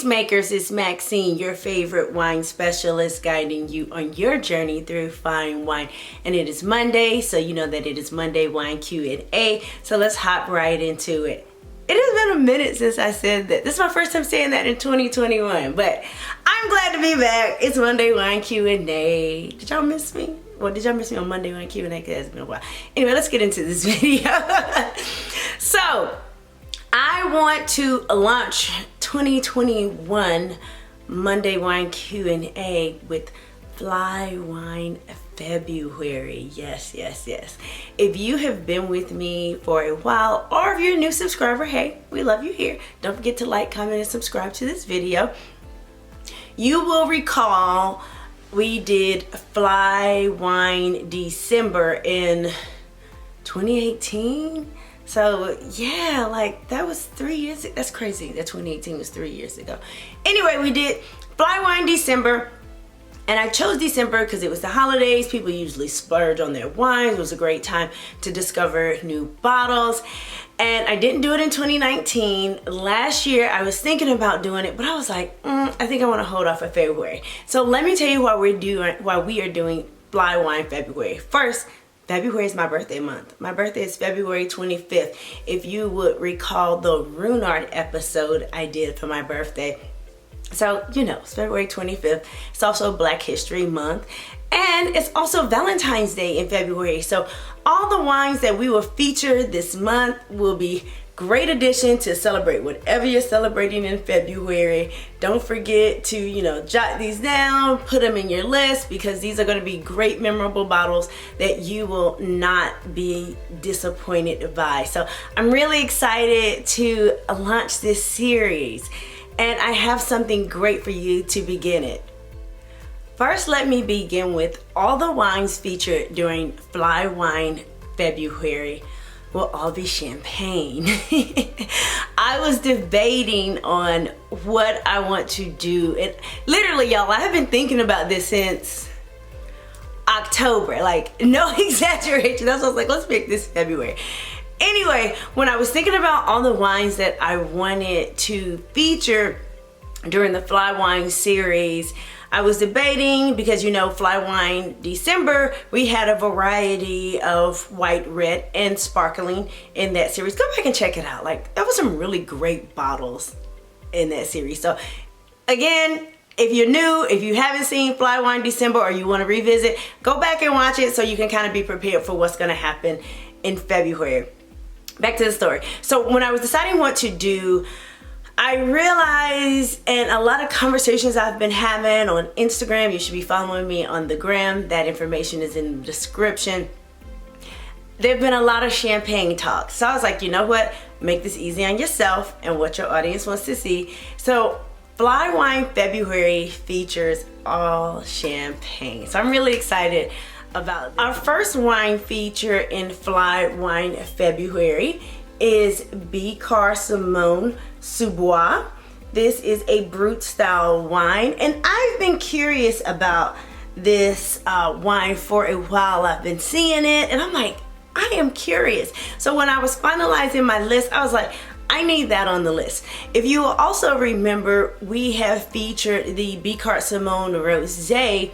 Tastemakers, it's Maxine, your favorite wine specialist, guiding you on your journey through fine wine. And it is Monday, so you know that it is Monday Wine Q&A. So let's hop right into it. It has been a minute since I said that. This is my first time saying that in 2021, but I'm glad to be back. It's Monday Wine Q&A. Did y'all miss me? Well, did y'all miss me on Monday Wine Q&A? Because it's been a while. Anyway, let's get into this video. So, I want to launch 2021 Monday Wine Q&A with Fly Wine February. Yes. If you have been with me for a while, or if you're a new subscriber, hey, we love you here. Don't forget to like, comment, and subscribe to this video. You will recall we did Fly Wine December in 2018. So yeah, like that was 3 years. That's crazy that 2018 was 3 years ago. Anyway, we did Fly Wine December. And I chose December because it was the holidays. People usually splurge on their wines. It was a great time to discover new bottles. And I didn't do it in 2019. Last year, I was thinking about doing it, but I was like, I think I want to hold off for February. So let me tell you why we are doing Fly Wine February. First, February is my birthday month. My birthday is February 25th. If you would recall the Runard episode I did for my birthday. So, you know, it's February 25th. It's also Black History Month. And it's also Valentine's Day in February. So all the wines that we will feature this month will be great addition to celebrate whatever you're celebrating in February. Don't forget to, you know, jot these down, put them in your list, because these are going to be great memorable bottles that you will not be disappointed by. So I'm really excited to launch this series. And I have something great for you to begin it. First, let me begin with all the wines featured during Fly Wine February will all be champagne. I was debating on what I want to do. And literally, y'all, I have been thinking about this since October. Like, no exaggeration. That's why I was like, let's make this February. Anyway, when I was thinking about all the wines that I wanted to feature during the Fly Wine series, I was debating because, you know, Fly Wine December, we had a variety of white, red, and sparkling in that series. Go back and check it out. Like, there was some really great bottles in that series. So, again, if you're new, if you haven't seen Fly Wine December or you want to revisit, go back and watch it so you can kind of be prepared for what's going to happen in February. Back to the story. So when I was deciding what to do, I realized, and a lot of conversations I've been having on Instagram, you should be following me on the gram, that information is in the description. There have been a lot of champagne talk. So I was like, you know what? Make this easy on yourself and what your audience wants to see. So Fly Wine February features all champagne. So I'm really excited about this. Our first wine feature in Fly Wine February is Billecart-Salmon Sous Bois. This is a Brut style wine, and I've been curious about this wine for a while. I've been seeing it and I'm like, I am curious. So when I was finalizing my list, I was like, I need that on the list. If you will also remember, we have featured the Billecart-Salmon Rosé.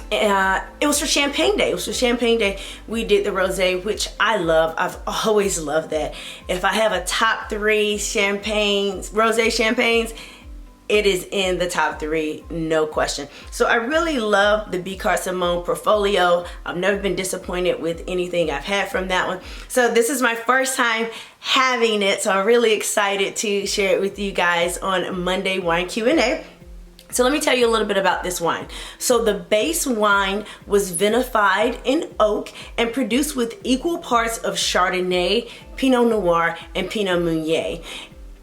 It was for Champagne Day. It was for Champagne Day. We did the rosé, which I love. I've always loved that. If I have a top 3 champagnes, rosé champagnes, it is in the top 3, no question. So I really love the Billecart-Salmon portfolio. I've never been disappointed with anything I've had from that one. So this is my first time having it. So I'm really excited to share it with you guys on Monday Wine Q&A. So let me tell you a little bit about this wine. So the base wine was vinified in oak and produced with equal parts of Chardonnay, Pinot Noir, and Pinot Meunier.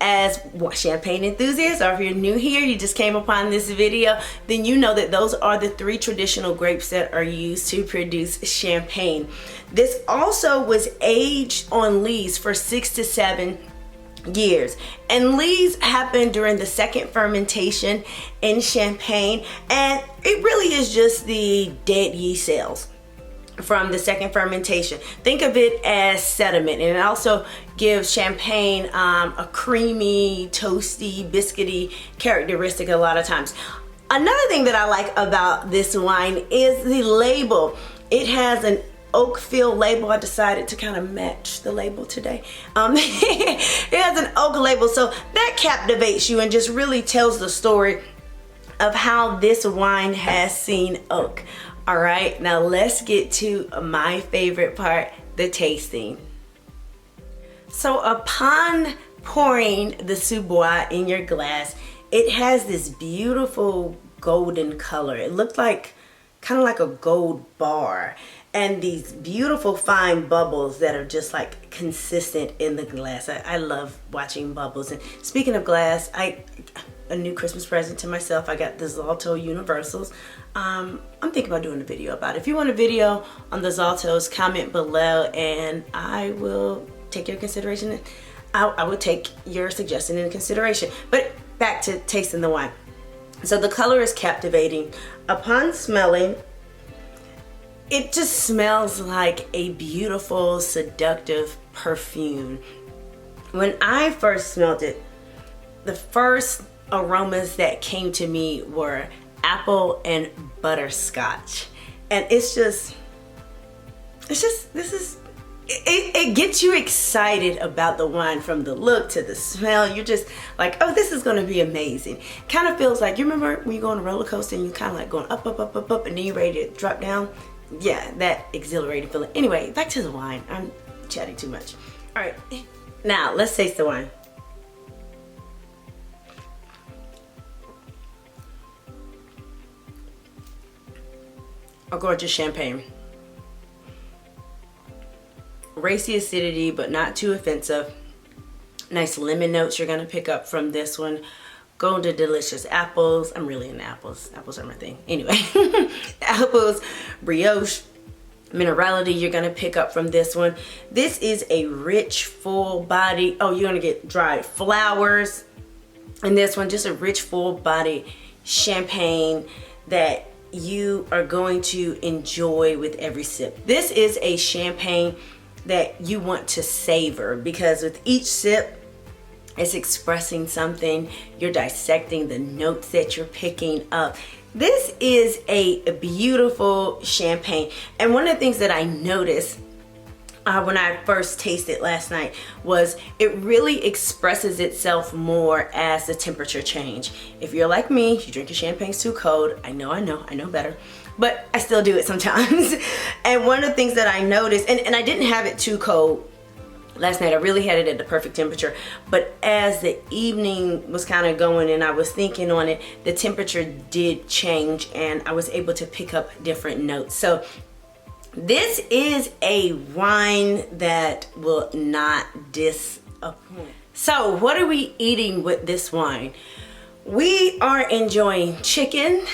As champagne enthusiasts, or if you're new here, you just came upon this video, then you know that those are the 3 traditional grapes that are used to produce champagne. This also was aged on lees for 6 to 7 years, and lees happen during the second fermentation in champagne, and it really is just the dead yeast cells. from the second fermentation. Think of it as sediment, and it also gives champagne a creamy, toasty, biscuity characteristic a lot of times. Another thing that I like about this wine is the label. It has an oak feel label. I decided to kind of match the label today. It has an oak label, so that captivates you and just really tells the story of how this wine has seen oak. All right, now let's get to my favorite part, the tasting. So upon pouring the Sous Bois in your glass, it has this beautiful golden color. It looked like kind of like a gold bar, and these beautiful fine bubbles that are just like consistent in the glass. I love watching bubbles. And speaking of glass, a new Christmas present to myself, I got the Zalto Universals. I'm thinking about doing a video about it. If you want a video on the Zaltos, comment below and I will take your consideration. I will take your suggestion into consideration. But back to tasting the wine. So the color is captivating. Upon smelling, it just smells like a beautiful, seductive perfume. When I first smelled it, the first aromas that came to me were apple and butterscotch. And it gets you excited about the wine from the look to the smell. You're just like, oh, this is gonna be amazing. Kind of feels like, you remember when you go on a roller coaster and you kind of like going up, up, up, up, up, and then you're ready to drop down? Yeah, that exhilarating feeling. Anyway, back to the wine. I'm chatting too much. All right, now let's taste the wine. A gorgeous champagne. Racy acidity, but not too offensive. Nice lemon notes you're gonna pick up from this one. Golden delicious apples. I'm really into apples. Apples are my thing. Anyway, apples, brioche, minerality you're gonna pick up from this one. This is a rich, full body. Oh, you're gonna get dried flowers. And this one, just a rich, full body champagne that you are going to enjoy with every sip. This is a champagne that you want to savor because with each sip, it's expressing something. You're dissecting the notes that you're picking up. This is a beautiful champagne. And one of the things that I noticed when I first tasted last night was it really expresses itself more as the temperature change. If you're like me, you drink your champagne's too cold. I know better, but I still do it sometimes. And one of the things that I noticed, and I didn't have it too cold last night, I really had it at the perfect temperature, but as the evening was kind of going and I was thinking on it, the temperature did change and I was able to pick up different notes. So this is a wine that will not disappoint. So what are we eating with this wine? We are enjoying chicken.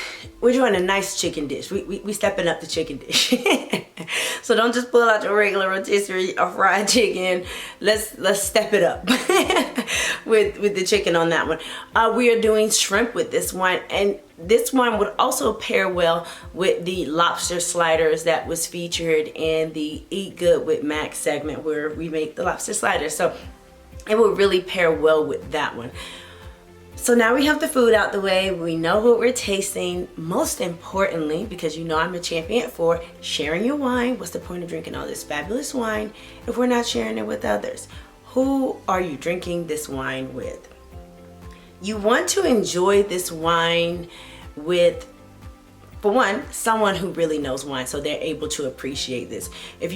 We're doing a nice chicken dish. We stepping up the chicken dish. So don't just pull out your regular rotisserie or fried chicken. Let's step it up with the chicken on that one. We are doing shrimp with this wine, and this wine would also pair well with the lobster sliders that was featured in the Eat Good with Max segment where we make the lobster sliders. So it will really pair well with that one. So now we have the food out the way, we know what we're tasting. Most importantly, because you know I'm a champion for sharing your wine. What's the point of drinking all this fabulous wine if we're not sharing it with others? Who are you drinking this wine with? You want to enjoy this wine with, for one, someone who really knows wine so they're able to appreciate this. If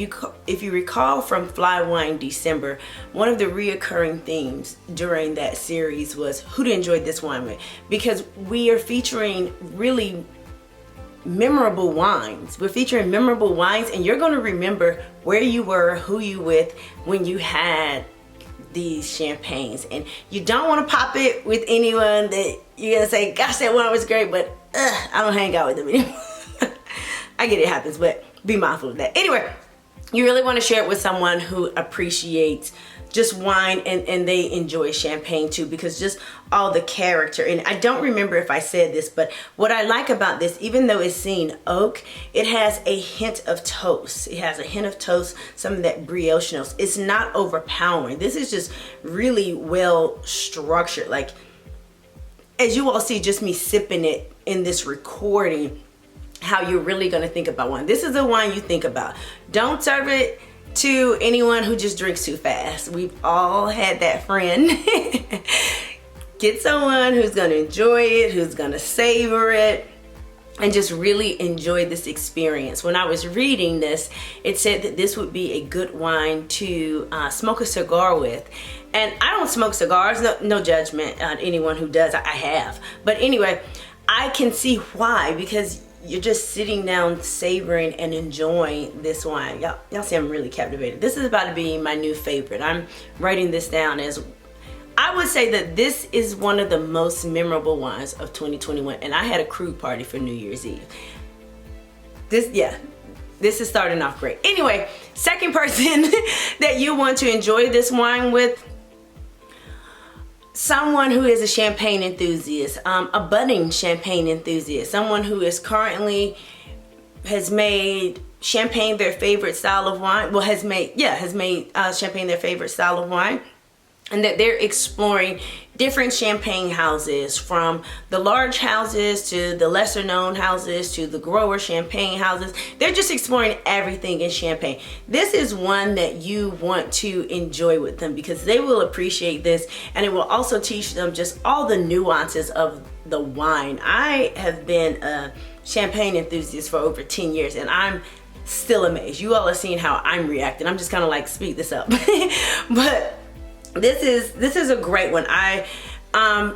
you recall from Fly Wine December, one of the reoccurring themes during that series was who to enjoy this wine with, because we are featuring really memorable wines. We're featuring memorable wines and you're going to remember where you were, who you with when you had these champagnes, and you don't want to pop it with anyone that you're gonna say, gosh, that wine was great, but I don't hang out with them anymore. I get it happens, but be mindful of that. Anyway, you really want to share it with someone who appreciates just wine and they enjoy champagne too, because just all the character. And I don't remember if I said this, but what I like about this, even though it's seen oak, it has a hint of toast. It has a hint of toast, some of that brioche notes. It's not overpowering. This is just really well structured. Like, as you all see, just me sipping it in this recording, how you're really gonna think about wine. This is a wine you think about. Don't serve it to anyone who just drinks too fast. We've all had that friend. Get someone who's gonna enjoy it, who's gonna savor it, and just really enjoy this experience. When I was reading this, it said that this would be a good wine to smoke a cigar with. And I don't smoke cigars, no judgment on anyone who does, I have. But anyway, I can see why, because you're just sitting down savoring and enjoying this wine. Y'all see I'm really captivated. This is about to be my new favorite. I'm writing this down as, I would say that this is one of the most memorable wines of 2021. And I had a crew party for New Year's Eve. This is starting off great. Anyway, second person that you want to enjoy this wine with, someone who is a champagne enthusiast, a budding champagne enthusiast, someone who is currently has made champagne their favorite style of wine. Well, has made champagne their favorite style of wine, and that they're exploring different champagne houses, from the large houses to the lesser known houses to the grower champagne houses. They're just exploring everything in champagne. This is one that you want to enjoy with them, because they will appreciate this, and it will also teach them just all the nuances of the wine. I have been a champagne enthusiast for over 10 years, and I'm still amazed. You all are seeing how I'm reacting. I'm just kind of like, speed this up. But this is a great one.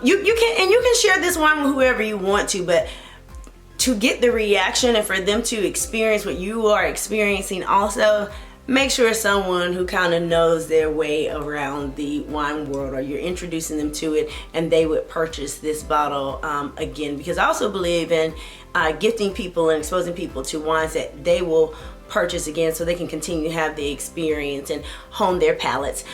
You can share this wine with whoever you want to, but to get the reaction and for them to experience what you are experiencing also, make sure it's someone who kind of knows their way around the wine world, or you're introducing them to it and they would purchase this bottle again. Because I also believe in gifting people and exposing people to wines that they will purchase again, so they can continue to have the experience and hone their palates.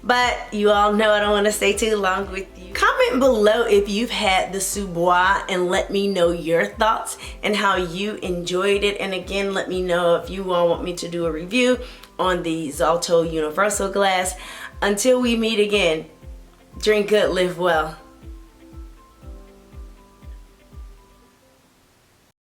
But you all know I don't want to stay too long with you. Comment below if you've had the Sous Bois and let me know your thoughts and how you enjoyed it. And again, let me know if you all want me to do a review on the Zalto Universal Glass. Until we meet again, drink good, live well.